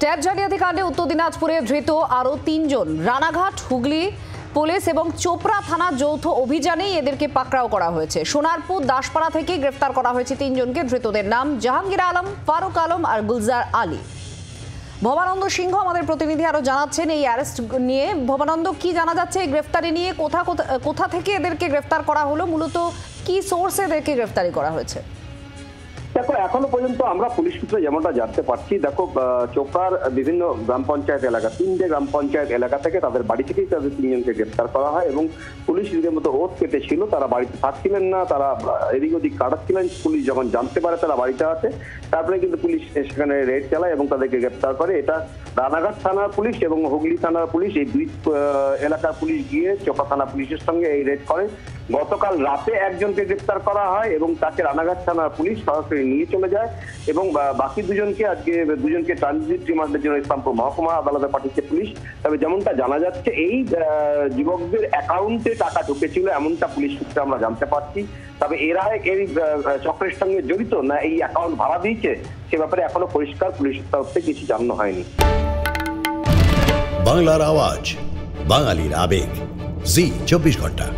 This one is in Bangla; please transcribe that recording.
ট্যাব জালিয়াতি কাণ্ডে উত্তর দিনাজপুরে ধৃত আরও ৩ জন। রানাঘাট, হুগলি পুলিশ এবং চোপড়া থানার যৌথ অভিযানেই এদেরকে পাকড়াও করা হয়েছে। সোনারপুর দাসপাড়া থেকে গ্রেফতার করা হয়েছে ৩ জনকে। ধৃতদের নাম জাহাঙ্গীর আলম, ফারুক আলম আর গুলজার আলী। ভবানন্দ সিংহ আমাদের প্রতিনিধি আরো জানাচ্ছেন এই অ্যারেস্ট নিয়ে। ভবানন্দ, কি জানা যাচ্ছে এই গ্রেফতারি নিয়ে? কোথা থেকে এদেরকে গ্রেফতার করা হলো? মূলত কি সোর্সে এদেরকে গ্রেফতারি করা হয়েছে? দেখো, এখনো পর্যন্ত আমরা পুলিশ সূত্রে যেমনটা জানতে পারছি, দেখো চোপড়ার বিভিন্ন গ্রাম পঞ্চায়েত এলাকা, 3টে গ্রাম পঞ্চায়েত এলাকা থেকে তাদের বাড়ি থেকেই তাদের 3 জনকে গ্রেফতার করা হয় এবং পুলিশ রীতিমতো ওত পেতেছিল। তারা বাড়িতে থাকছিলেন না, তারা এদিক ওদিক কাটাচ্ছিলেন। পুলিশ যখন জানতে পারে তারা বাড়িতে আছে, তারপরে কিন্তু পুলিশ সেখানে রেড চালায় এবং তাদেরকে গ্রেফতার করে। এটা রানাঘাট থানার পুলিশ এবং হুগলি থানার পুলিশ, এই 2 এলাকার পুলিশ গিয়ে চোপড়া থানা পুলিশের সঙ্গে এই রেড করে। গতকাল রাতে একজনকে গ্রেফতার করা হয় এবং তাকে রানাঘাট থানার পুলিশ সরাসরি নিয়ে চলে যায় এবং বাকি দুজনকে আজকে ট্রানজিট রিমান্ডের জন্য ইসলামপুর মহকুমা আদালতে পাঠিয়েছে পুলিশ। তবে যেমনটা জানা যাচ্ছে, এই যুবকদের অ্যাকাউন্টে টাকা ঢুকেছিল এমনটা পুলিশ সূত্রে আমরা জানতে পারছি। তবে এরা এই চক্রের সঙ্গে জড়িত না এই অ্যাকাউন্ট ভাড়া দিয়েছে, সে ব্যাপারে এখনো পরিষ্কার পুলিশের তরফ থেকে কিছু জানানো হয়নি। বাংলার আওয়াজ, বাঙালির আবেগ, জি 24 ঘন্টা।